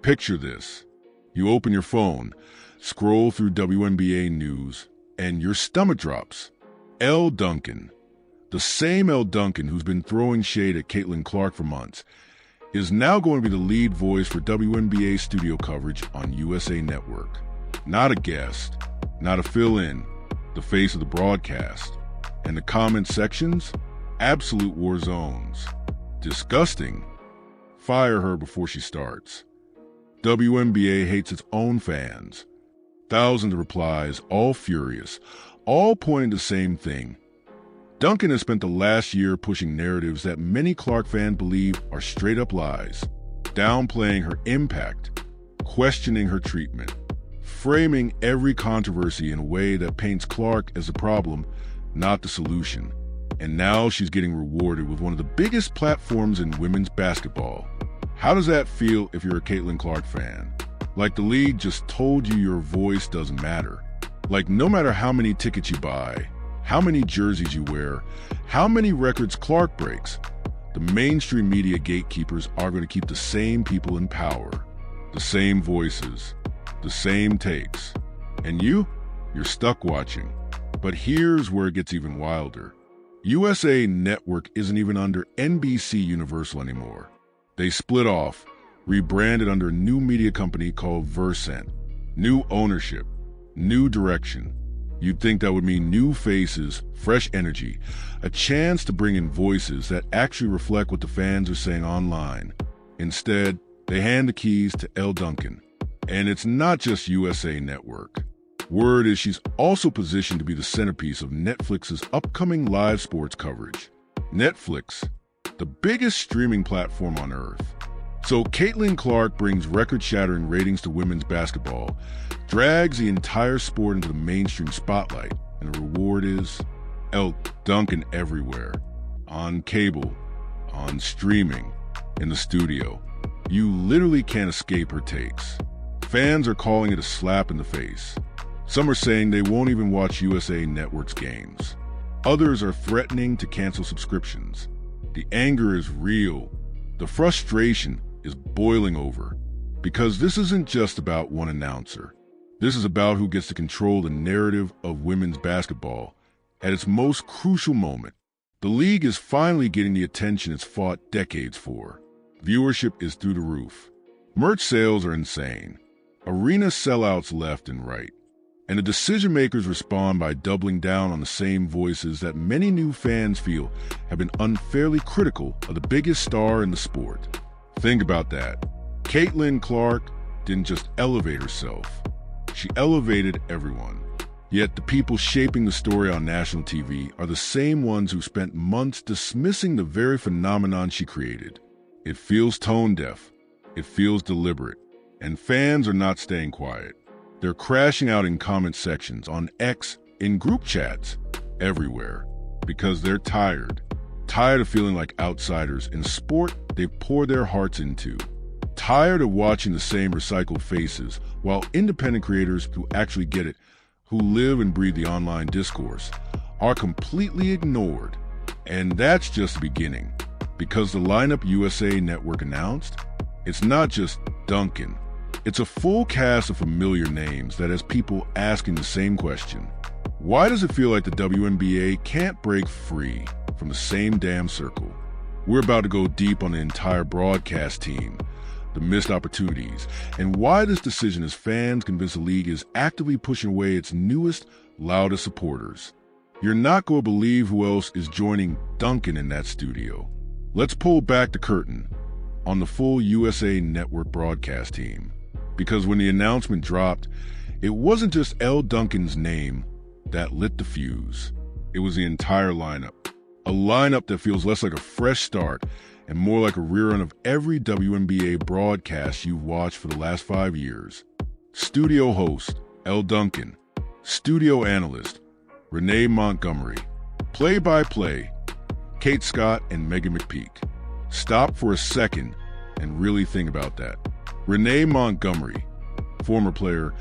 Picture this. You open your phone, scroll through WNBA news, and your stomach drops. Elle Duncan, the same Elle Duncan who's been throwing shade at Caitlin Clark for months, is now going to be the lead voice for WNBA studio coverage on USA Network. Not a guest, not a fill-in, the face of the broadcast. And the comment sections? Absolute war zones. Disgusting. Fire her before she starts. WNBA hates its own fans. Thousands of replies, all furious, all pointing to the same thing. Duncan has spent the last year pushing narratives that many Clark fans believe are straight-up lies, downplaying her impact, questioning her treatment, framing every controversy in a way that paints Clark as the problem, not the solution. And now she's getting rewarded with one of the biggest platforms in women's basketball. How does that feel if you're a Caitlin Clark fan? Like the league just told you your voice doesn't matter. Like no matter how many tickets you buy, how many jerseys you wear, how many records Clark breaks, the mainstream media gatekeepers are going to keep the same people in power, the same voices, the same takes. And you're stuck watching. But here's where it gets even wilder. USA Network isn't even under NBC Universal anymore. They split off, rebranded under a new media company called Versant. New ownership, new direction. You'd think that would mean new faces, fresh energy, a chance to bring in voices that actually reflect what the fans are saying online. Instead, they hand the keys to Elle Duncan. And it's not just USA Network. Word is she's also positioned to be the centerpiece of Netflix's upcoming live sports coverage. Netflix, the biggest streaming platform on earth. So Caitlin Clark brings record-shattering ratings to women's basketball, drags the entire sport into the mainstream spotlight, and the reward is Elle Duncan everywhere. On cable, on streaming, in the studio. You literally can't escape her takes. Fans are calling it a slap in the face. Some are saying they won't even watch USA Network's games. Others are threatening to cancel subscriptions. The anger is real. The frustration is boiling over. Because this isn't just about one announcer. This is about who gets to control the narrative of women's basketball at its most crucial moment. The league is finally getting the attention it's fought decades for. Viewership is through the roof. Merch sales are insane. Arena sellouts left and right. And the decision-makers respond by doubling down on the same voices that many new fans feel have been unfairly critical of the biggest star in the sport. Think about that. Caitlin Clark didn't just elevate herself. She elevated everyone. Yet the people shaping the story on national TV are the same ones who spent months dismissing the very phenomenon she created. It feels tone-deaf. It feels deliberate. And fans are not staying quiet. They're crashing out in comment sections, on X, in group chats, everywhere. Because they're tired. Tired of feeling like outsiders in a sport they've poured their hearts into. Tired of watching the same recycled faces, while independent creators who actually get it, who live and breathe the online discourse, are completely ignored. And that's just the beginning. Because the lineup USA Network announced, it's not just Duncan. It's a full cast of familiar names that has people asking the same question. Why does it feel like the WNBA can't break free from the same damn circle? We're about to go deep on the entire broadcast team, the missed opportunities, and why this decision as fans convince the league is actively pushing away its newest, loudest supporters. You're not going to believe who else is joining Duncan in that studio. Let's pull back the curtain on the full USA Network broadcast team. Because when the announcement dropped, it wasn't just Elle Duncan's name that lit the fuse. It was the entire lineup. A lineup that feels less like a fresh start and more like a rerun of every WNBA broadcast you've watched for the last 5 years. Studio host, Elle Duncan. Studio analyst, Renee Montgomery. Play-by-play, Kate Scott and Megan McPeak. Stop for a second and really think about that. Renee Montgomery, former player,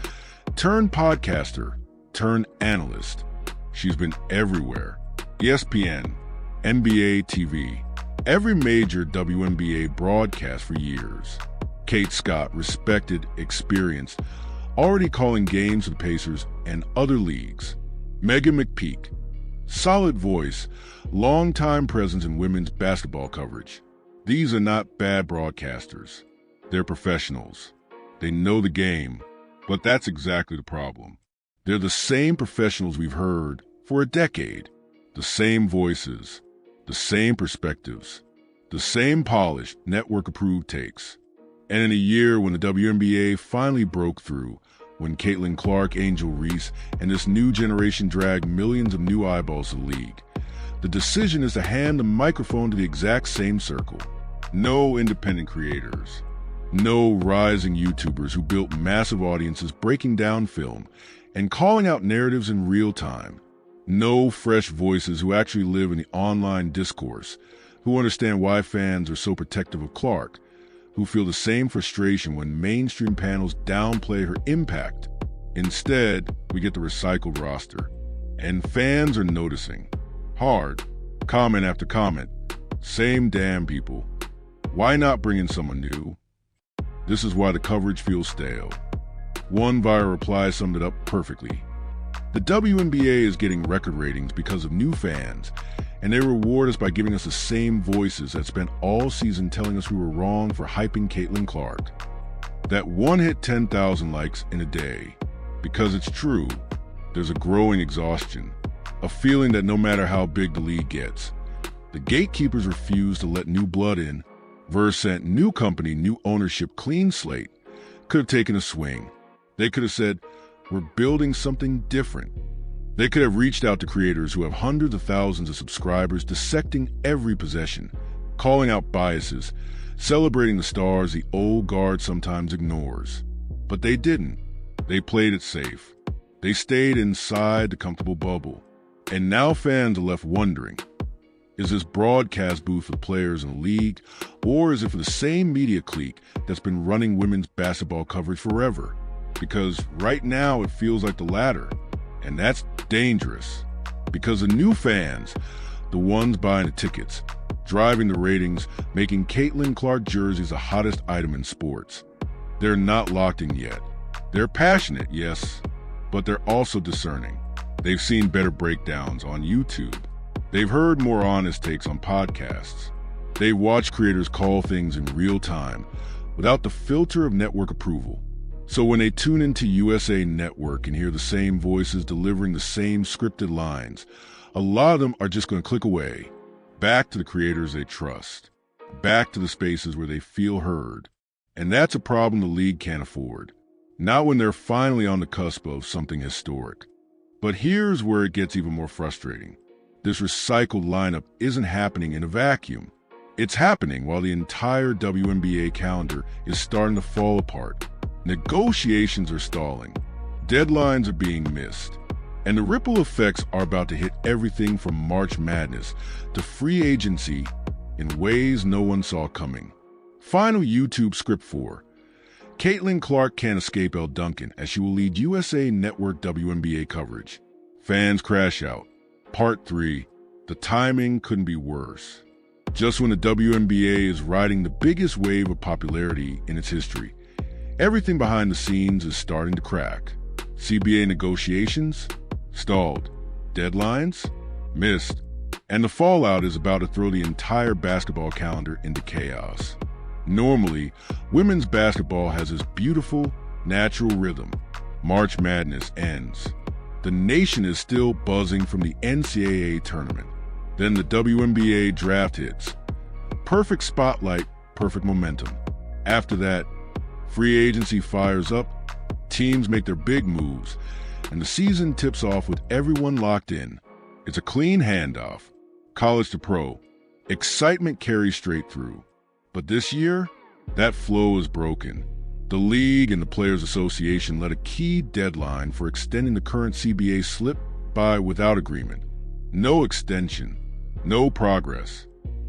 turned podcaster, turned analyst. She's been everywhere. ESPN, NBA TV, every major WNBA broadcast for years. Kate Scott, respected, experienced, already calling games for the Pacers and other leagues. Megan McPeak, solid voice, long-time presence in women's basketball coverage. These are not bad broadcasters. They're professionals. They know the game, but that's exactly the problem. They're the same professionals we've heard for a decade. The same voices, the same perspectives, the same polished, network-approved takes. And in a year when the WNBA finally broke through, when Caitlin Clark, Angel Reese, and this new generation dragged millions of new eyeballs to the league, the decision is to hand the microphone to the exact same circle. No independent creators. No rising YouTubers who built massive audiences breaking down film and calling out narratives in real time. No fresh voices who actually live in the online discourse, who understand why fans are so protective of Clark, who feel the same frustration when mainstream panels downplay her impact. Instead, we get the recycled roster. And fans are noticing. Hard. Comment after comment. Same damn people. Why not bring in someone new? This is why the coverage feels stale. One viral reply summed it up perfectly. The WNBA is getting record ratings because of new fans, and they reward us by giving us the same voices that spent all season telling us we were wrong for hyping Caitlin Clark. That one hit 10,000 likes in a day. Because it's true, there's a growing exhaustion, a feeling that no matter how big the league gets, the gatekeepers refuse to let new blood in. Versant, new company, new ownership, clean slate, could have taken a swing. They could have said, we're building something different. They could have reached out to creators who have hundreds of thousands of subscribers, dissecting every possession, calling out biases, celebrating the stars the old guard sometimes ignores. But they didn't. They played it safe. They stayed inside the comfortable bubble. And now fans are left wondering, is this broadcast booth for the players in the league, or is it for the same media clique that's been running women's basketball coverage forever? Because right now it feels like the latter, and that's dangerous. Because the new fans, the ones buying the tickets, driving the ratings, making Caitlin Clark jerseys the hottest item in sports, they're not locked in yet. They're passionate, yes, but they're also discerning. They've seen better breakdowns on YouTube. They've heard more honest takes on podcasts. They've watched creators call things in real time without the filter of network approval. So when they tune into USA Network and hear the same voices delivering the same scripted lines, a lot of them are just going to click away, back to the creators they trust, back to the spaces where they feel heard. And that's a problem the league can't afford. Not when they're finally on the cusp of something historic. But here's where it gets even more frustrating. This recycled lineup isn't happening in a vacuum. It's happening while the entire WNBA calendar is starting to fall apart. Negotiations are stalling. Deadlines are being missed. And the ripple effects are about to hit everything from March Madness to free agency in ways no one saw coming. Final YouTube script 4. Caitlin Clark can't escape Elle Duncan as she will lead USA Network WNBA coverage. Fans crash out. Part 3. The timing couldn't be worse. Just when the WNBA is riding the biggest wave of popularity in its history, everything behind the scenes is starting to crack. CBA negotiations? Stalled. Deadlines? Missed. And the fallout is about to throw the entire basketball calendar into chaos. Normally, women's basketball has this beautiful, natural rhythm. March Madness ends. The nation is still buzzing from the NCAA tournament. Then the WNBA draft hits. Perfect spotlight, perfect momentum. After that, free agency fires up, teams make their big moves, and the season tips off with everyone locked in. It's a clean handoff. College to pro. Excitement carries straight through. But this year, that flow is broken. The league and the Players Association let a key deadline for extending the current CBA slip by without agreement. No extension, no progress.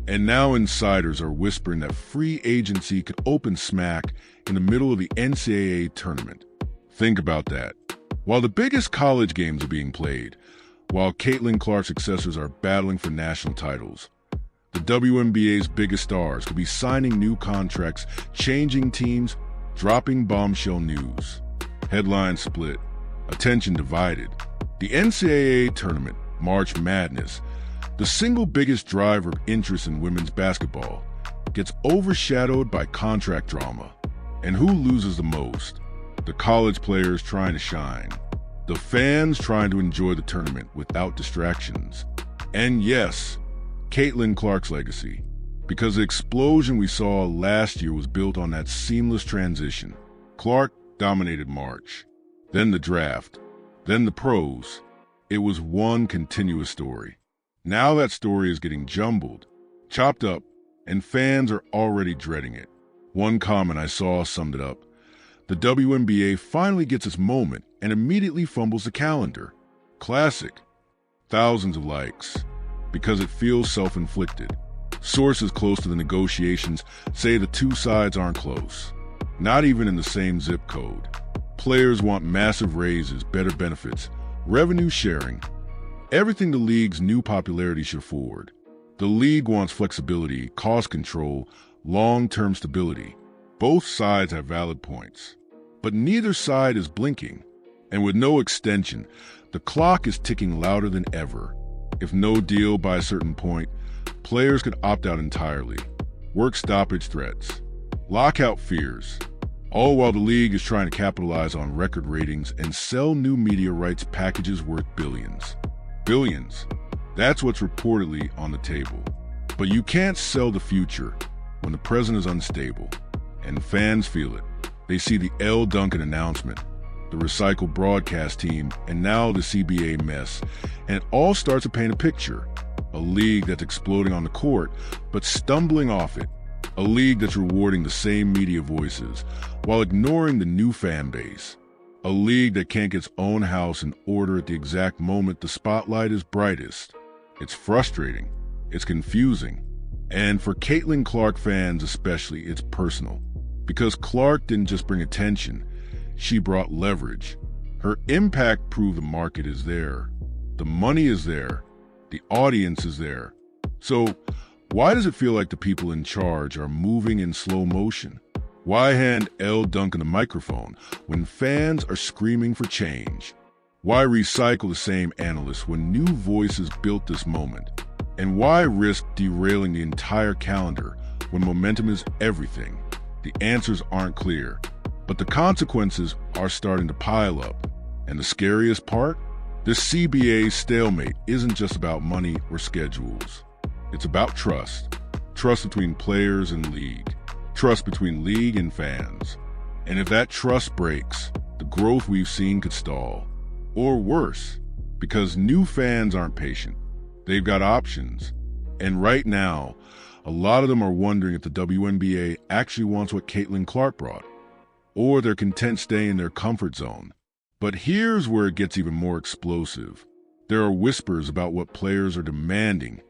And now insiders are whispering that free agency could open smack in the middle of the NCAA tournament. Think about that. While the biggest college games are being played, while Caitlin Clark's successors are battling for national titles, The WNBA's biggest stars could be signing new contracts, changing teams, dropping bombshell news. Headlines split, attention divided. The NCAA tournament, March Madness, the single biggest driver of interest in women's basketball, gets overshadowed by contract drama. And who loses the most? The college players trying to shine, the fans trying to enjoy the tournament without distractions. And yes, Caitlin Clark's legacy, because the explosion we saw last year was built on that seamless transition. Clark dominated March, then the draft, then the pros. It was one continuous story. Now that story is getting jumbled, chopped up, and fans are already dreading it. One comment I saw summed it up. The WNBA finally gets its moment and immediately fumbles the calendar. Classic. Thousands of likes. Because it feels self-inflicted. Sources close to the negotiations say the two sides aren't close. Not even in the same zip code. Players want massive raises, better benefits, revenue sharing, everything the league's new popularity should afford. The league wants flexibility, cost control, long-term stability. Both sides have valid points, but neither side is blinking. And with no extension, the clock is ticking louder than ever. If no deal by a certain point, players could opt out entirely. Work stoppage threats, lockout fears, all while the league is trying to capitalize on record ratings and sell new media rights packages worth billions. Billions. That's what's reportedly on the table. But you can't sell the future when the present is unstable. And fans feel it. They see the Elle Duncan announcement, the recycled broadcast team, and now the CBA mess. And it all starts to paint a picture. A league that's exploding on the court, but stumbling off it. A league that's rewarding the same media voices while ignoring the new fan base. A league that can't get its own house in order at the exact moment the spotlight is brightest. It's frustrating. It's confusing. And for Caitlin Clark fans especially, it's personal. Because Clark didn't just bring attention, she brought leverage. Her impact proved the market is there. The money is there. The audience is there. So why does it feel like the people in charge are moving in slow motion? Why hand Elle Duncan the microphone when fans are screaming for change? Why recycle the same analysts when new voices built this moment? And why risk derailing the entire calendar when momentum is everything? The answers aren't clear, but the consequences are starting to pile up. And the scariest part? This CBA stalemate isn't just about money or schedules. It's about trust. Trust between players and league. Trust between league and fans. And if that trust breaks, the growth we've seen could stall. Or worse, because new fans aren't patient. They've got options. And right now, a lot of them are wondering if the WNBA actually wants what Caitlin Clark brought. Or they're content staying in their comfort zone. But here's where it gets even more explosive. There are whispers about what players are demanding.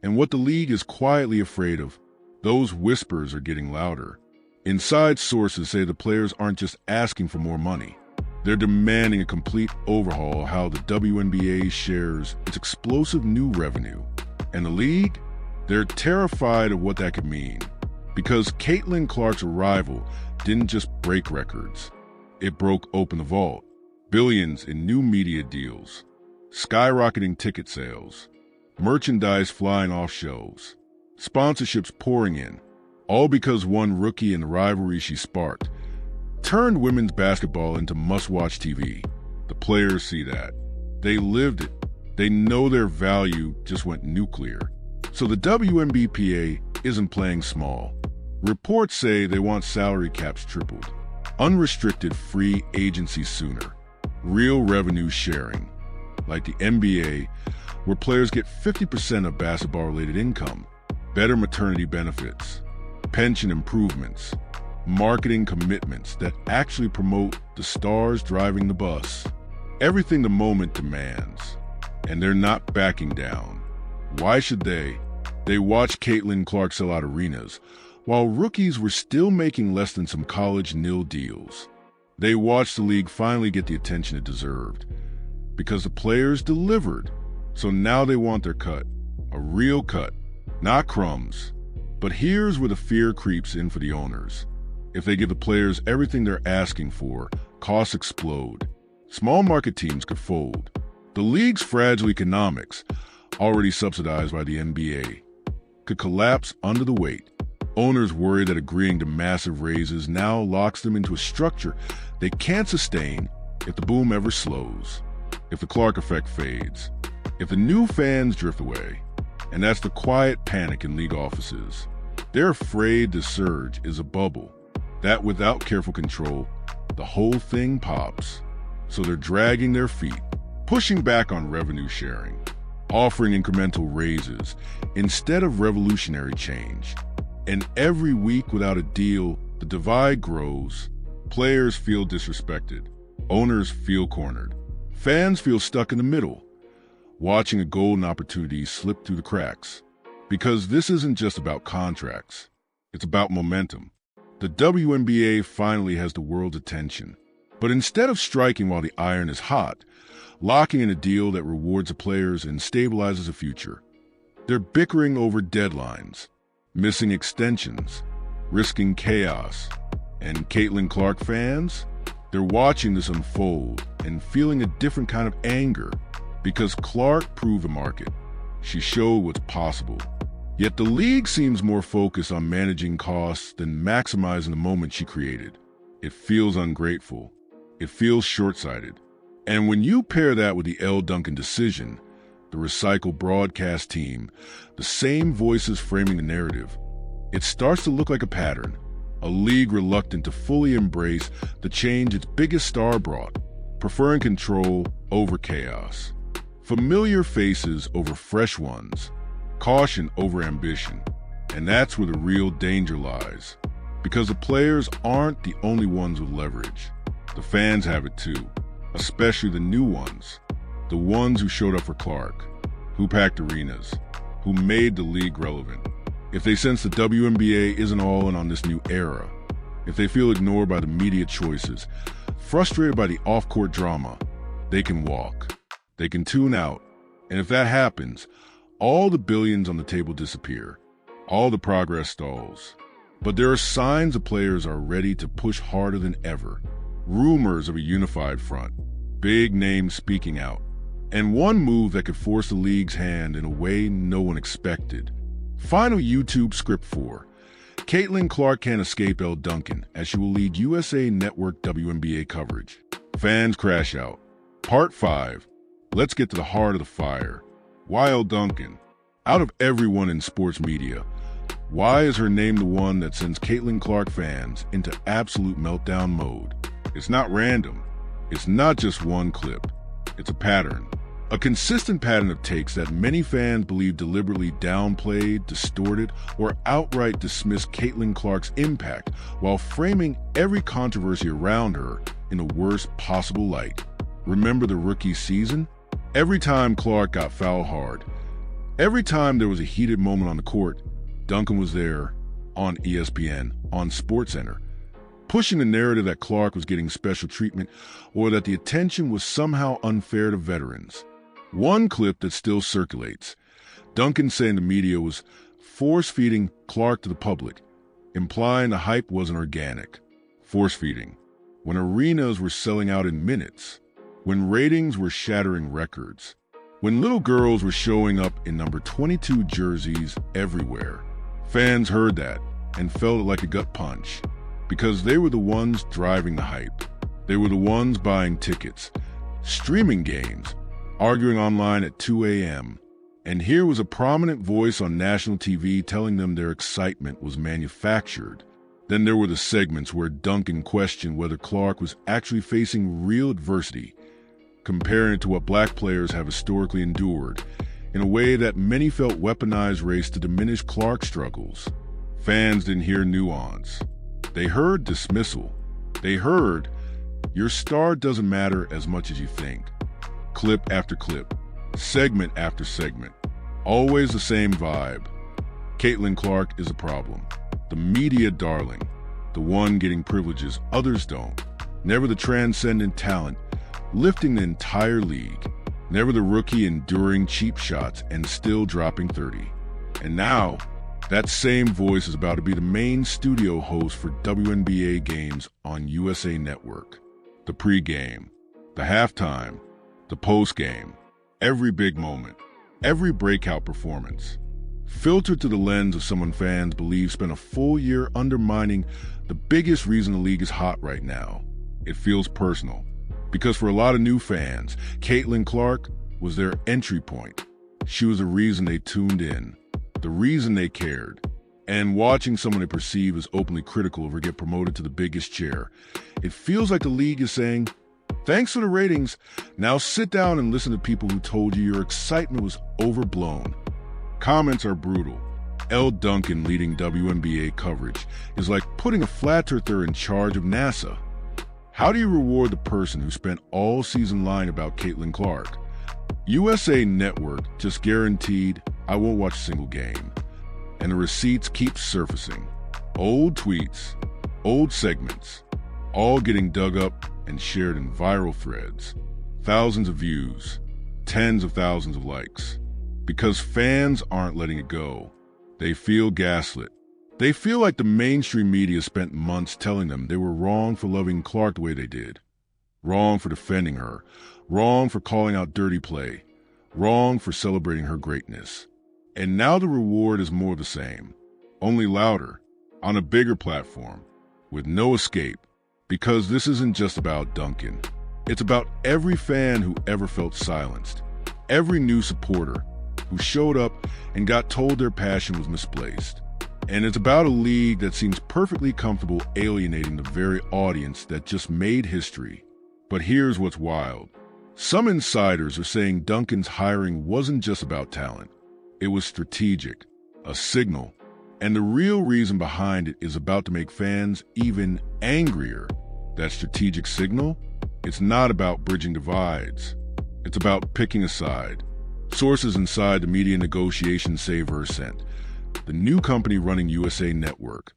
And what the league is quietly afraid of. Those whispers are getting louder. Inside sources say the players aren't just asking for more money. They're demanding a complete overhaul of how the WNBA shares its explosive new revenue. And the league? They're terrified of what that could mean. Because Caitlin Clark's arrival didn't just break records. It broke open the vault. Billions in new media deals. Skyrocketing ticket sales. Merchandise flying off shelves. Sponsorships pouring in. All because one rookie in the rivalry she sparked turned women's basketball into must-watch TV. The players see that. They lived it. They know their value just went nuclear. So the WNBA isn't playing small. Reports say they want salary caps tripled, unrestricted free agency sooner, real revenue sharing, like the NBA, where players get 50% of basketball-related income, better maternity benefits, pension improvements, marketing commitments that actually promote the stars driving the bus. Everything the moment demands. And they're not backing down. Why should they? They watched Caitlin Clark sell out arenas, while rookies were still making less than some college nil deals. They watched the league finally get the attention it deserved. Because the players delivered. So now they want their cut. A real cut. not crumbs. But here's where the fear creeps in for the owners. If they give the players everything they're asking for, costs explode. Small market teams could fold. The league's fragile economics, already subsidized by the NBA, could collapse under the weight. Owners worry that agreeing to massive raises now locks them into a structure they can't sustain if the boom ever slows, if the Clark effect fades, if the new fans drift away. And that's the quiet panic in league offices. They're afraid the surge is a bubble, that without careful control, the whole thing pops. So they're dragging their feet, pushing back on revenue sharing, offering incremental raises instead of revolutionary change. And every week without a deal, the divide grows. Players feel disrespected. Owners feel cornered. Fans feel stuck in the middle, watching a golden opportunity slip through the cracks. Because this isn't just about contracts. It's about momentum. The WNBA finally has the world's attention. But instead of striking while the iron is hot, locking in a deal that rewards the players and stabilizes the future, they're bickering over deadlines, missing extensions, risking chaos. And Caitlin Clark fans, they're watching this unfold and feeling a different kind of anger because Clark proved the market. She showed what's possible. Yet the league seems more focused on managing costs than maximizing the moment she created. It feels ungrateful. It feels short-sighted. And when you pair that with the Elle Duncan decision, the recycled broadcast team, the same voices framing the narrative, it starts to look like a pattern. A league reluctant to fully embrace the change its biggest star brought, preferring control over chaos. Familiar faces over fresh ones, caution over ambition. And that's where the real danger lies. Because the players aren't the only ones with leverage. The fans have it too, especially the new ones. The ones who showed up for Clark, who packed arenas, who made the league relevant. If they sense the WNBA isn't all in on this new era, if they feel ignored by the media choices, frustrated by the off-court drama, they can walk. They can tune out. And if that happens, all the billions on the table disappear. All the progress stalls. But there are signs the players are ready to push harder than ever. Rumors of a unified front. Big names speaking out. And one move that could force the league's hand in a way no one expected. Final YouTube script 4. Caitlin Clark can't escape Elle Duncan as she will lead USA Network WNBA coverage. Fans crash out. Part 5. Let's get to the heart of the fire. Why Elle Duncan? Out of everyone in sports media, why is her name the one that sends Caitlin Clark fans into absolute meltdown mode? It's not random. It's not just one clip. It's a pattern. A consistent pattern of takes that many fans believe deliberately downplayed, distorted, or outright dismissed Caitlin Clark's impact while framing every controversy around her in the worst possible light. Remember the rookie season? Every time Clark got fouled hard, every time there was a heated moment on the court, Duncan was there, on ESPN, on SportsCenter, pushing the narrative that Clark was getting special treatment or that the attention was somehow unfair to veterans. One clip that still circulates, Duncan saying the media was force-feeding Clark to the public, implying the hype wasn't organic. Force-feeding. When arenas were selling out in minutes, when ratings were shattering records, when little girls were showing up in number 22 jerseys everywhere. Fans heard that and felt it like a gut punch, because they were the ones driving the hype. They were the ones buying tickets, streaming games, arguing online at 2 a.m. And here was a prominent voice on national TV telling them their excitement was manufactured. Then there were the segments where Duncan questioned whether Clark was actually facing real adversity, comparing it to what black players have historically endured, in a way that many felt weaponized race to diminish Clark's struggles. Fans didn't hear nuance. They heard dismissal. They heard, your star doesn't matter as much as you think. Clip after clip, segment after segment, always the same vibe. Caitlin Clark is a problem. The media darling, the one getting privileges others don't. Never the transcendent talent, lifting the entire league. Never the rookie enduring cheap shots and still dropping 30. And now, that same voice is about to be the main studio host for WNBA games on USA Network. The pregame, the halftime, the postgame, every big moment, every breakout performance, filtered through the lens of someone fans believe spent a full year undermining the biggest reason the league is hot right now. It feels personal, because for a lot of new fans, Caitlin Clark was their entry point. She was the reason they tuned in, the reason they cared. And watching someone they perceive as openly critical of her get promoted to the biggest chair, it feels like the league is saying, thanks for the ratings, now sit down and listen to people who told you your excitement was overblown. Comments are brutal. Elle Duncan leading WNBA coverage is like putting a flat earther in charge of NASA. How do you reward the person who spent all season lying about Caitlin Clark? USA Network just guaranteed I won't watch a single game. And the receipts keep surfacing. Old tweets, old segments, all getting dug up and shared in viral threads. Thousands of views, tens of thousands of likes. Because fans aren't letting it go. They feel gaslit. They feel like the mainstream media spent months telling them they were wrong for loving Clark the way they did. Wrong for defending her. Wrong for calling out dirty play. Wrong for celebrating her greatness. And now the reward is more the same. Only louder, on a bigger platform, with no escape. Because this isn't just about Duncan. It's about every fan who ever felt silenced. Every new supporter who showed up and got told their passion was misplaced. And it's about a league that seems perfectly comfortable alienating the very audience that just made history. But here's what's wild. Some insiders are saying Duncan's hiring wasn't just about talent. It was strategic, a signal, and the real reason behind it is about to make fans even angrier. That strategic signal? It's not about bridging divides. It's about picking a side. Sources inside the media negotiations say Versant, the new company running USA Network,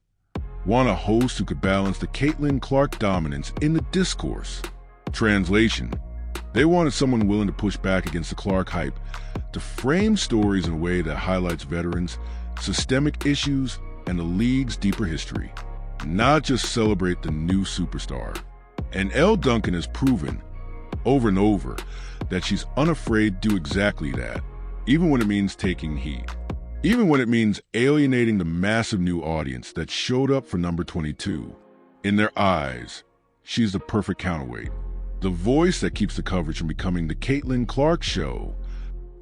want a host who could balance the Caitlin Clark dominance in the discourse. Translation, they wanted someone willing to push back against the Clark hype, to frame stories in a way that highlights veterans, systemic issues, and the league's deeper history, not just celebrate the new superstar. And Elle Duncan has proven, over and over, that she's unafraid to do exactly that, even when it means taking heat. Even when it means alienating the massive new audience that showed up for number 22. In their eyes, she's the perfect counterweight. The voice that keeps the coverage from becoming the Caitlin Clark show.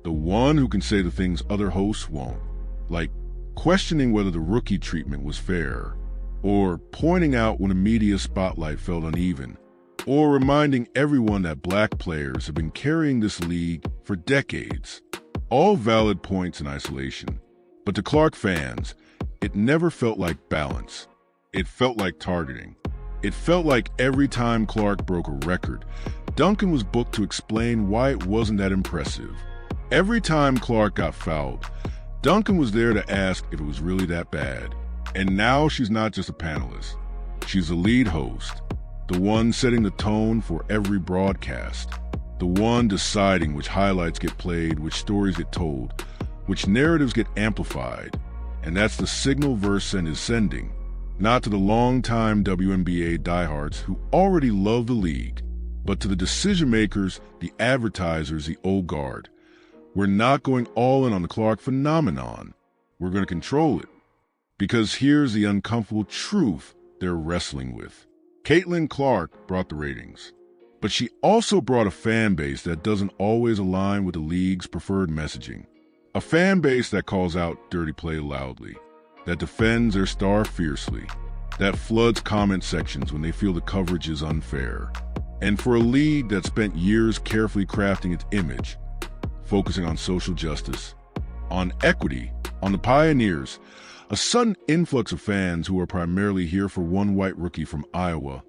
The one who can say the things other hosts won't. Like questioning whether the rookie treatment was fair. Or pointing out when a media spotlight felt uneven. Or reminding everyone that black players have been carrying this league for decades. All valid points in isolation. But to Clark fans, it never felt like balance. It felt like targeting. It felt like every time Clark broke a record, Duncan was booked to explain why it wasn't that impressive. Every time Clark got fouled, Duncan was there to ask if it was really that bad. And now she's not just a panelist. She's the lead host, the one setting the tone for every broadcast, the one deciding which highlights get played, which stories get told, which narratives get amplified. And that's the signal Versant is sending, not to the longtime WNBA diehards who already love the league, but to the decision makers, the advertisers, the old guard. We're not going all in on the Clark phenomenon. We're going to control it. Because here's the uncomfortable truth they're wrestling with. Caitlin Clark brought the ratings, but she also brought a fan base that doesn't always align with the league's preferred messaging. A fan base that calls out dirty play loudly, that defends their star fiercely, that floods comment sections when they feel the coverage is unfair. And for a league that spent years carefully crafting its image, focusing on social justice, on equity, on the pioneers, a sudden influx of fans who are primarily here for one white rookie from Iowa,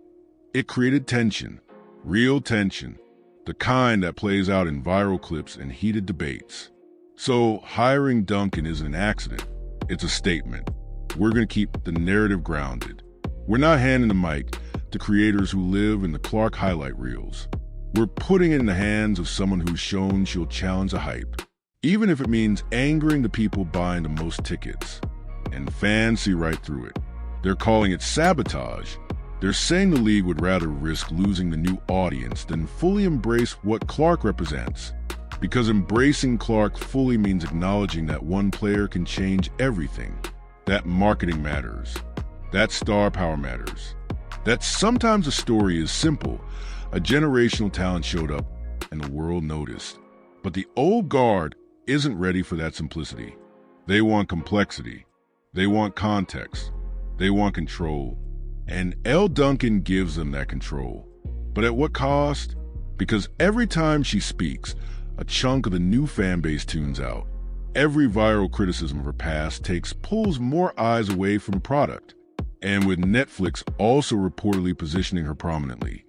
it created tension, real tension, the kind that plays out in viral clips and heated debates. So hiring Duncan isn't an accident. It's a statement. We're going to keep the narrative grounded. We're not handing the mic to creators who live in the Clark highlight reels. We're putting it in the hands of someone who's shown she'll challenge the hype. even if it means angering the people buying the most tickets. And fans see right through it. They're calling it sabotage. They're saying the league would rather risk losing the new audience than fully embrace what Clark represents. Because embracing Clark fully means acknowledging that one player can change everything. That marketing matters. That star power matters. That sometimes a story is simple. A generational talent showed up and the world noticed. But the old guard isn't ready for that simplicity. They want complexity. They want context. They want control. And Elle Duncan gives them that control. But at what cost? Because every time she speaks, a chunk of the new fan base tunes out. Every viral criticism of her past pulls more eyes away from the product. And with Netflix also reportedly positioning her prominently,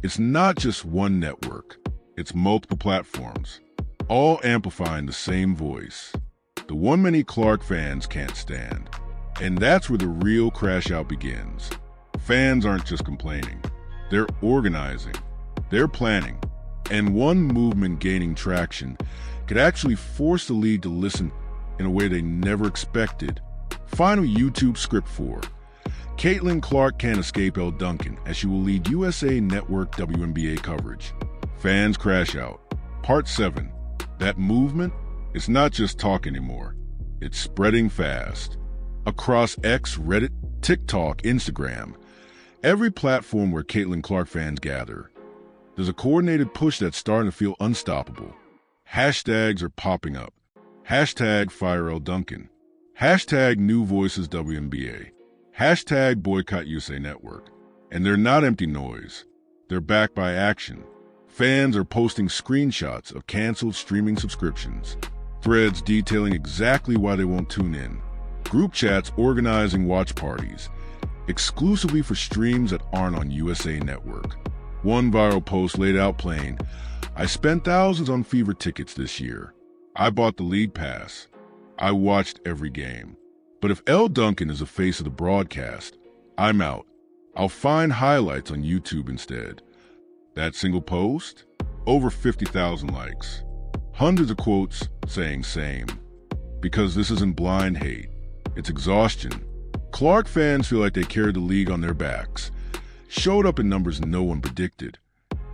it's not just one network, it's multiple platforms, all amplifying the same voice, the one many Clark fans can't stand. And that's where the real crash out begins. Fans aren't just complaining, they're organizing, they're planning. And one movement gaining traction could actually force the league to listen in a way they never expected. Final YouTube script 4. Caitlin Clark can't escape Elle Duncan as she will lead USA Network WNBA coverage. Fans crash out. Part 7. That movement? It's not just talk anymore. It's spreading fast. Across X, Reddit, TikTok, Instagram, every platform where Caitlin Clark fans gather, there's a coordinated push that's starting to feel unstoppable. Hashtags are popping up. Hashtag Fire Elle Duncan. Hashtag New Voices WNBA. Hashtag Boycott USA Network. And they're not empty noise. They're backed by action. Fans are posting screenshots of canceled streaming subscriptions, threads detailing exactly why they won't tune in, group chats organizing watch parties, exclusively for streams that aren't on USA Network. One viral post laid out plain, "I spent thousands on Fever tickets this year. I bought the league pass. I watched every game. But if Elle Duncan is the face of the broadcast, I'm out. I'll find highlights on YouTube instead." That single post? Over 50,000 likes. Hundreds of quotes saying same. Because this isn't blind hate. It's exhaustion. Clark fans feel like they carried the league on their backs. Showed up in numbers no one predicted.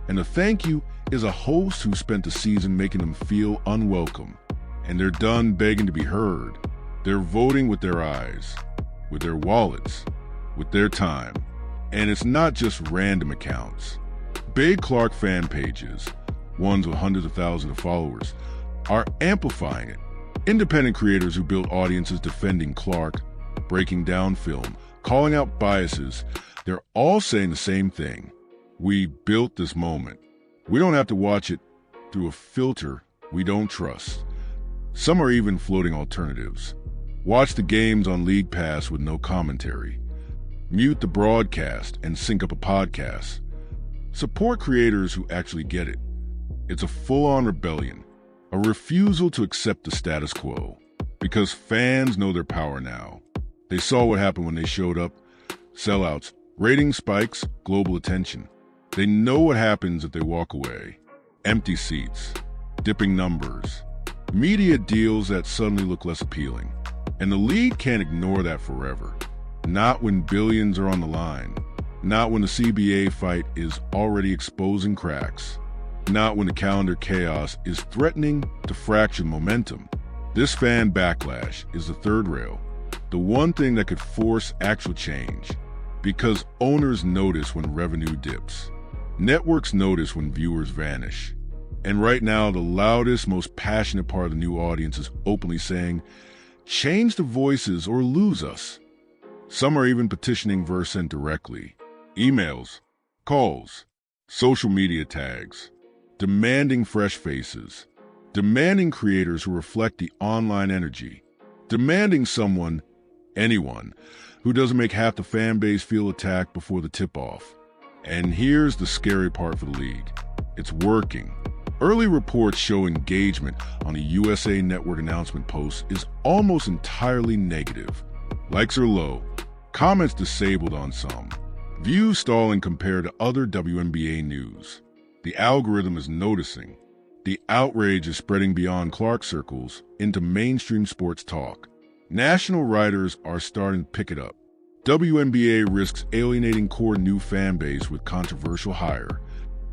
And the thank you is a host who spent the season making them feel unwelcome. And they're done begging to be heard. They're voting with their eyes, with their wallets, with their time. And it's not just random accounts. Big Clark fan pages, ones with hundreds of thousands of followers, are amplifying it. Independent creators who build audiences defending Clark, breaking down film, calling out biases, they're all saying the same thing. We built this moment. We don't have to watch it through a filter we don't trust. Some are even floating alternatives. Watch the games on League Pass with no commentary. Mute the broadcast and sync up a podcast. Support creators who actually get it. It's a full-on rebellion, a refusal to accept the status quo. Because fans know their power now. They saw what happened when they showed up. Sellouts, rating spikes, global attention. They know what happens if they walk away. Empty seats, dipping numbers, media deals that suddenly look less appealing. And the league can't ignore that forever. Not when billions are on the line. Not when the CBA fight is already exposing cracks. Not when the calendar chaos is threatening to fracture momentum. This fan backlash is the third rail, the one thing that could force actual change. Because owners notice when revenue dips. Networks notice when viewers vanish. And right now, the loudest, most passionate part of the new audience is openly saying, change the voices or lose us. Some are even petitioning Versant directly. Emails, calls, social media tags, demanding fresh faces, demanding creators who reflect the online energy, demanding someone, anyone, who doesn't make half the fan base feel attacked before the tip-off. And here's the scary part for the league. It's working. Early reports show engagement on a USA Network announcement post is almost entirely negative. Likes are low, comments disabled on some, views stalling compared to other WNBA news. The algorithm is noticing. The outrage is spreading beyond Clark circles into mainstream sports talk. National writers are starting to pick it up. WNBA risks alienating core new fan base with controversial hire.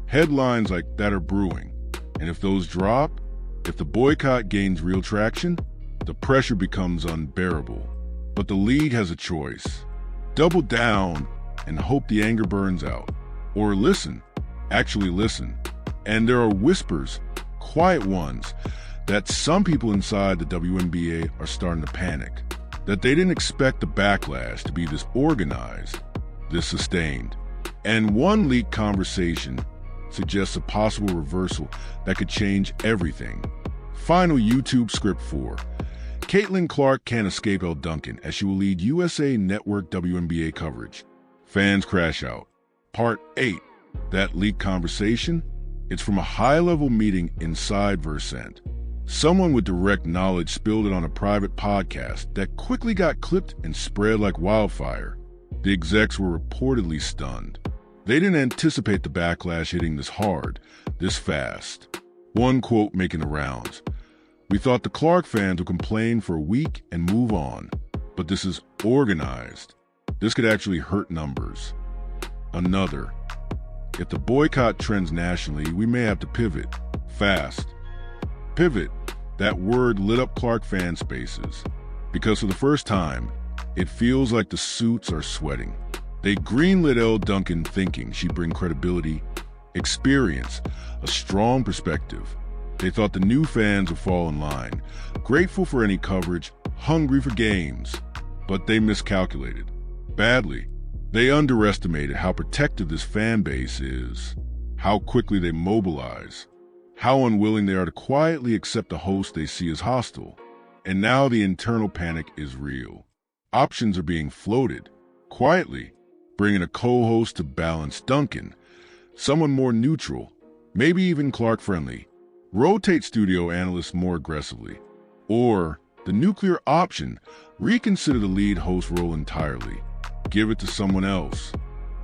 Headlines like that are brewing. And if those drop, if the boycott gains real traction, the pressure becomes unbearable. But the league has a choice. Double down and hope the anger burns out. Or listen, actually listen. And there are whispers, quiet ones, that some people inside the WNBA are starting to panic. That they didn't expect the backlash to be this organized, this sustained. And one leaked conversation suggests a possible reversal that could change everything. Final YouTube script 4. Caitlin Clark can't escape Elle Duncan as she will lead USA Network WNBA coverage. Fans crash out. Part 8. That leaked conversation? It's from a high-level meeting inside Versant. Someone with direct knowledge spilled it on a private podcast that quickly got clipped and spread like wildfire. The execs were reportedly stunned. They didn't anticipate the backlash hitting this hard, this fast. One quote making the rounds. "We thought the Clark fans would complain for a week and move on, but this is organized. This could actually hurt numbers." Another. "If the boycott trends nationally, we may have to pivot. Fast." Pivot. That word lit up Clark fan spaces. Because for the first time, it feels like the suits are sweating. They greenlit Elle Duncan thinking she'd bring credibility, experience, a strong perspective. They thought the new fans would fall in line, grateful for any coverage, hungry for games. But they miscalculated. Badly. They underestimated how protective this fan base is, how quickly they mobilize, how unwilling they are to quietly accept the host they see as hostile. And now the internal panic is real. Options are being floated, quietly, bringing a co-host to balance Duncan, someone more neutral, maybe even Clark-friendly, rotate studio analysts more aggressively. Or, the nuclear option, reconsider the lead host role entirely. Give it to someone else.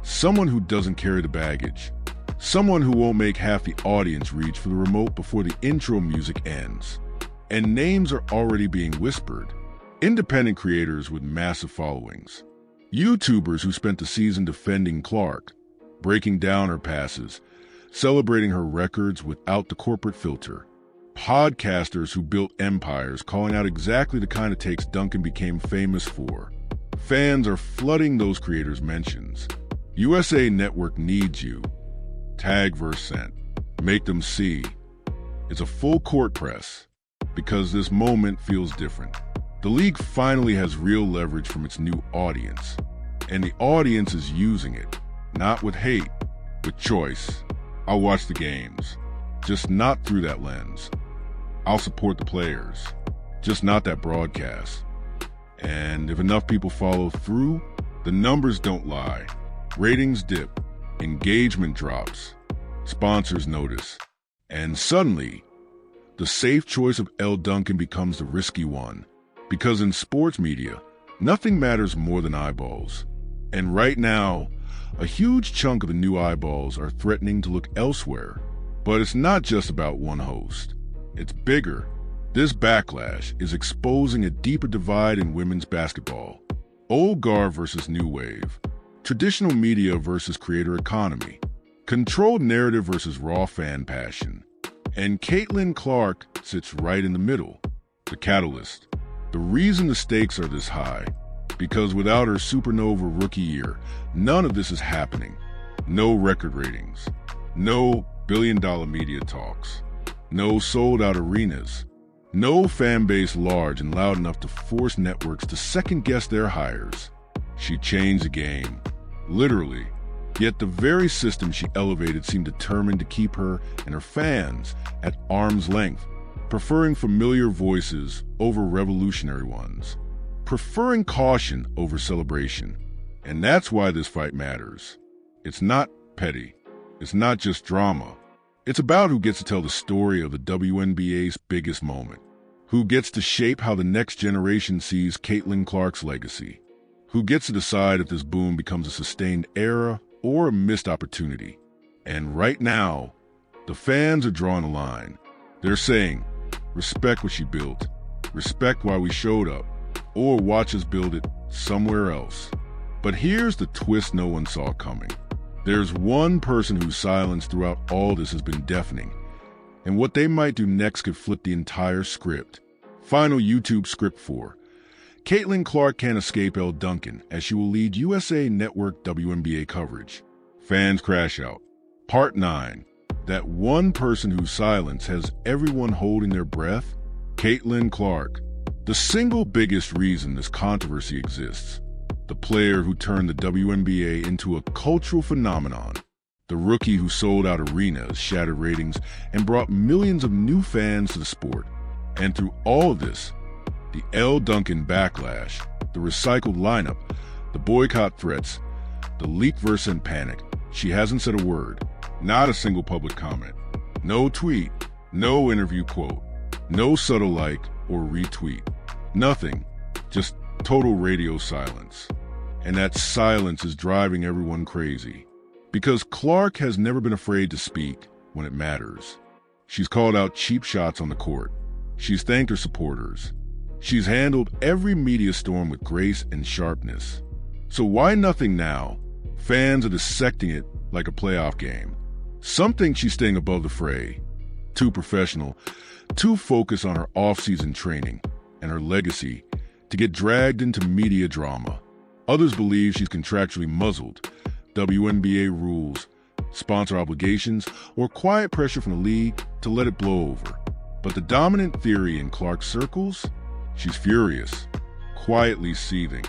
Someone who doesn't carry the baggage. Someone who won't make half the audience reach for the remote before the intro music ends. And names are already being whispered. Independent creators with massive followings. YouTubers who spent the season defending Clark, breaking down her passes, celebrating her records without the corporate filter. Podcasters who built empires calling out exactly the kind of takes Duncan became famous for. Fans are flooding those creators' mentions. USA Network needs you. Tag Versant. Make them see. It's a full court press. Because this moment feels different. The league finally has real leverage from its new audience. And the audience is using it. Not with hate, with choice. I'll watch the games. Just not through that lens. I'll support the players. Just not that broadcast. And if enough people follow through, the numbers don't lie. Ratings dip. Engagement drops. Sponsors notice. And suddenly, the safe choice of Elle Duncan becomes the risky one. Because in sports media, nothing matters more than eyeballs. And right now, a huge chunk of the new eyeballs are threatening to look elsewhere. But it's not just about one host. It's bigger. This backlash is exposing a deeper divide in women's basketball. Old guard versus new wave. Traditional media versus creator economy. Controlled narrative versus raw fan passion. And Caitlin Clark sits right in the middle. The catalyst. The reason the stakes are this high. Because without her supernova rookie year, none of this is happening. No record ratings. No billion-dollar media talks. No sold-out arenas. No fan base large and loud enough to force networks to second-guess their hires. She changed the game. Literally. Yet the very system she elevated seemed determined to keep her and her fans at arm's length, preferring familiar voices over revolutionary ones, preferring caution over celebration. And that's why this fight matters. It's not petty. It's not just drama. It's about who gets to tell the story of the WNBA's biggest moment, who gets to shape how the next generation sees Caitlin Clark's legacy, who gets to decide if this boom becomes a sustained era or a missed opportunity. And right now, the fans are drawing a line. They're saying, respect what she built, respect why we showed up, or watch us build it somewhere else. But here's the twist no one saw coming. There's one person whose silence throughout all this has been deafening, and what they might do next could flip the entire script. Final YouTube script 4. Caitlin Clark can't escape Elle Duncan as she will lead USA Network WNBA coverage. Fans crash out. Part 9. That one person whose silence has everyone holding their breath? Caitlin Clark. The single biggest reason this controversy exists. The player who turned the WNBA into a cultural phenomenon. The rookie who sold out arenas, shattered ratings, and brought millions of new fans to the sport. And through all of this, the Elle Duncan backlash, the recycled lineup, the boycott threats, the leak verse and panic, she hasn't said a word, not a single public comment, no tweet, no interview quote, no subtle like or retweet, nothing, just total radio silence. And that silence is driving everyone crazy. Because Clark has never been afraid to speak when it matters. She's called out cheap shots on the court. She's thanked her supporters. She's handled every media storm with grace and sharpness. So why nothing now? Fans are dissecting it like a playoff game. Some think she's staying above the fray. Too professional, too focused on her off-season training and her legacy to get dragged into media drama. Others believe she's contractually muzzled. WNBA rules, sponsor obligations, or quiet pressure from the league to let it blow over. But the dominant theory in Clark's circles? She's furious, quietly seething.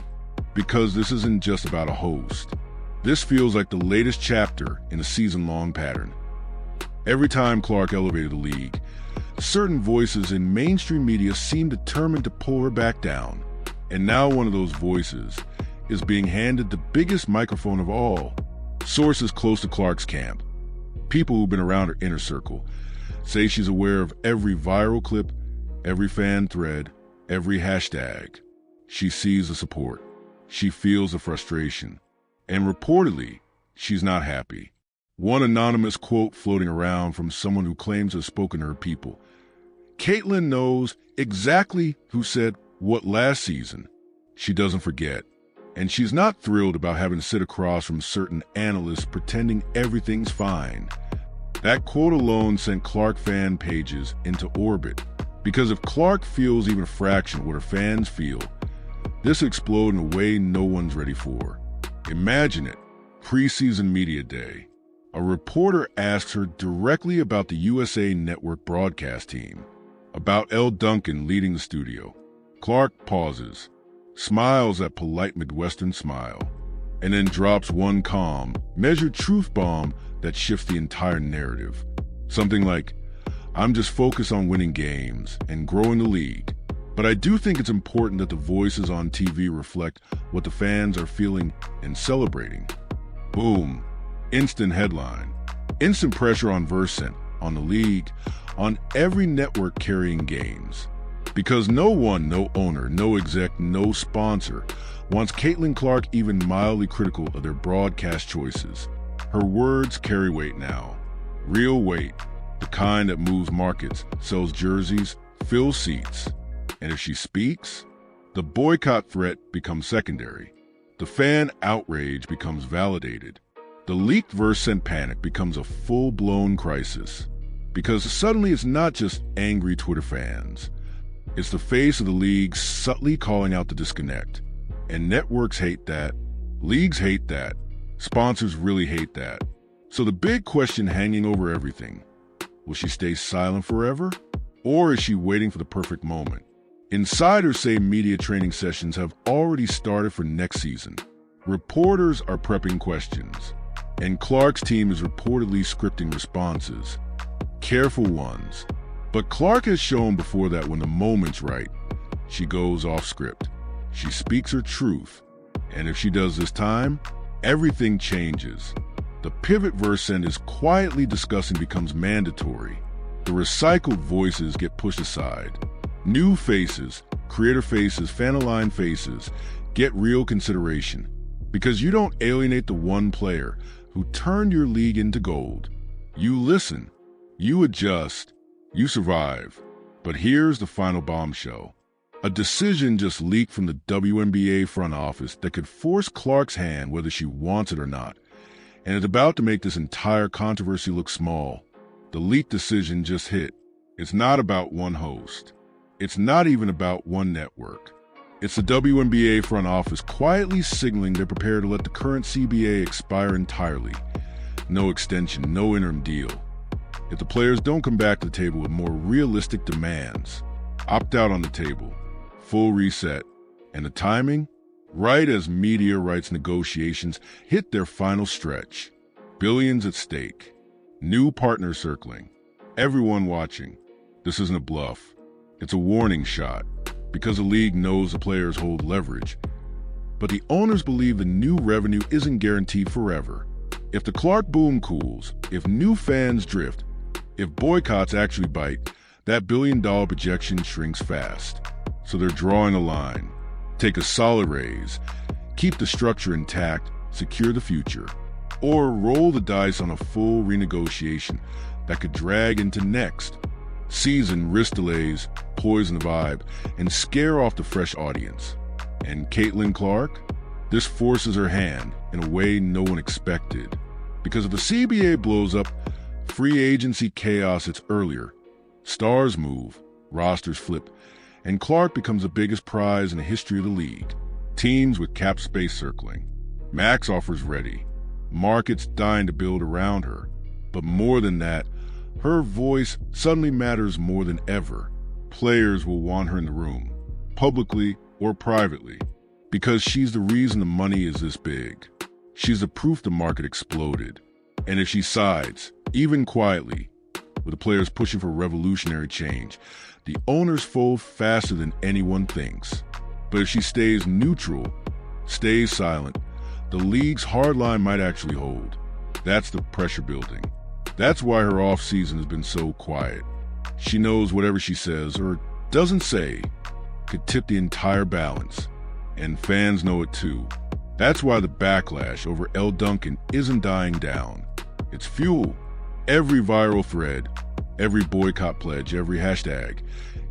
Because this isn't just about a host. This feels like the latest chapter in a season-long pattern. Every time Clark elevated the league, certain voices in mainstream media seemed determined to pull her back down. And now one of those voices is being handed the biggest microphone of all. Sources close to Clark's camp, people who've been around her inner circle, say she's aware of every viral clip, every fan thread, every hashtag. She sees the support. She feels the frustration. And reportedly, she's not happy. One anonymous quote floating around from someone who claims to have spoken to her people. Caitlin knows exactly who said what last season. She doesn't forget. And she's not thrilled about having to sit across from certain analysts pretending everything's fine. That quote alone sent Clark fan pages into orbit. Because if Clark feels even a fraction of what her fans feel, this will explode in a way no one's ready for. Imagine it, preseason media day. A reporter asks her directly about the USA Network broadcast team, about Elle Duncan leading the studio. Clark pauses, smiles that polite Midwestern smile, and then drops one calm, measured truth bomb that shifts the entire narrative. Something like, I'm just focused on winning games and growing the league. But I do think it's important that the voices on TV reflect what the fans are feeling and celebrating. Boom. Instant headline. Instant pressure on Versant, on the league, on every network carrying games. Because no one, no owner, no exec, no sponsor wants Caitlin Clark even mildly critical of their broadcast choices. Her words carry weight now. Real weight. The kind that moves markets, sells jerseys, fills seats. And if she speaks, the boycott threat becomes secondary. The fan outrage becomes validated. The leaked verse and panic becomes a full-blown crisis. Because suddenly it's not just angry Twitter fans. It's the face of the league subtly calling out the disconnect. And networks hate that. Leagues hate that. Sponsors really hate that. So the big question hanging over everything, will she stay silent forever? Or is she waiting for the perfect moment? Insiders say media training sessions have already started for next season. Reporters are prepping questions. And Clark's team is reportedly scripting responses. Careful ones. But Clark has shown before that when the moment's right, she goes off script. She speaks her truth. And if she does this time, everything changes. The pivot verse and is quietly discussing becomes mandatory. The recycled voices get pushed aside. New faces, creator faces, fan-aligned faces get real consideration. Because you don't alienate the one player who turned your league into gold. You listen, you adjust, You survive. But here's the final bombshell. A decision just leaked from the WNBA front office that could force Clark's hand whether she wants it or not. And it's about to make this entire controversy look small. The leaked decision just hit. It's not about one host. It's not even about one network. It's the WNBA front office quietly signaling they're prepared to let the current CBA expire entirely. No extension, no interim deal. If the players don't come back to the table with more realistic demands, opt out on the table, full reset, and the timing? Right as media rights negotiations hit their final stretch. Billions at stake. New partners circling. Everyone watching. This isn't a bluff. It's a warning shot, because the league knows the players hold leverage. But the owners believe the new revenue isn't guaranteed forever. If the Clark boom cools, if new fans drift, if boycotts actually bite, that billion-dollar projection shrinks fast. So they're drawing a line. Take a solid raise, keep the structure intact, secure the future, or roll the dice on a full renegotiation that could drag into next season, risk delays, poison the vibe, and scare off the fresh audience. And Caitlin Clark? This forces her hand in a way no one expected. Because if the CBA blows up, free agency chaos hits earlier. Stars move, rosters flip, and Clark becomes the biggest prize in the history of the league. Teams with cap space circling. Max offers ready. Markets dying to build around her. But more than that, her voice suddenly matters more than ever. Players will want her in the room, publicly or privately, because she's the reason the money is this big. She's the proof the market exploded. And if she sides, even quietly, with the players pushing for revolutionary change, the owners fold faster than anyone thinks. But if she stays neutral, stays silent, the league's hard line might actually hold. That's the pressure building. That's why her off-season has been so quiet. She knows whatever she says or doesn't say could tip the entire balance. And fans know it too. That's why the backlash over Elle Duncan isn't dying down. It's fuel. Every viral thread, every boycott pledge, every hashtag,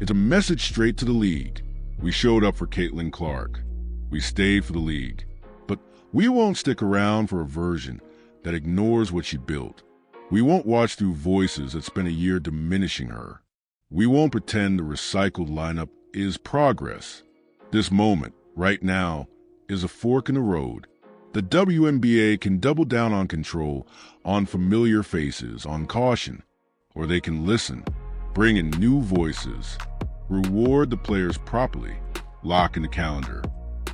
it's a message straight to the league. We showed up for Caitlin Clark. We stayed for the league. But we won't stick around for a version that ignores what she built. We won't watch through voices that spent a year diminishing her. We won't pretend the recycled lineup is progress. This moment, right now, is a fork in the road. The WNBA can double down on control, on familiar faces, on caution, or they can listen, bring in new voices, reward the players properly, lock in the calendar,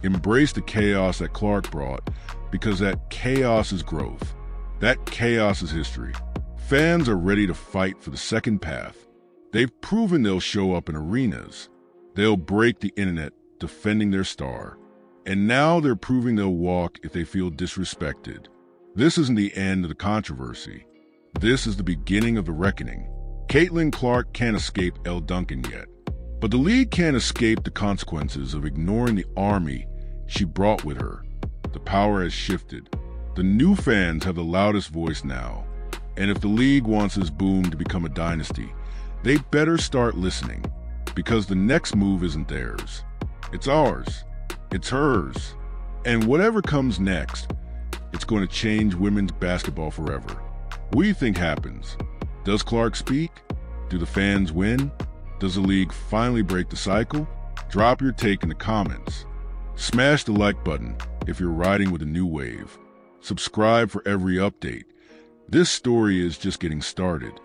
embrace the chaos that Clark brought, because that chaos is growth. That chaos is history. Fans are ready to fight for the second path. They've proven they'll show up in arenas. They'll break the internet defending their star. And now they're proving they'll walk if they feel disrespected. This isn't the end of the controversy. This is the beginning of the reckoning. Caitlin Clark can't escape Elle Duncan yet. But the league can't escape the consequences of ignoring the army she brought with her. The power has shifted. The new fans have the loudest voice now. And if the league wants this boom to become a dynasty, they better start listening. Because the next move isn't theirs. It's ours. It's hers. And whatever comes next, it's going to change women's basketball forever. What do you think happens? Does Clark speak? Do the fans win? Does the league finally break the cycle? Drop your take in the comments. Smash the like button if you're riding with a new wave. Subscribe for every update. This story is just getting started.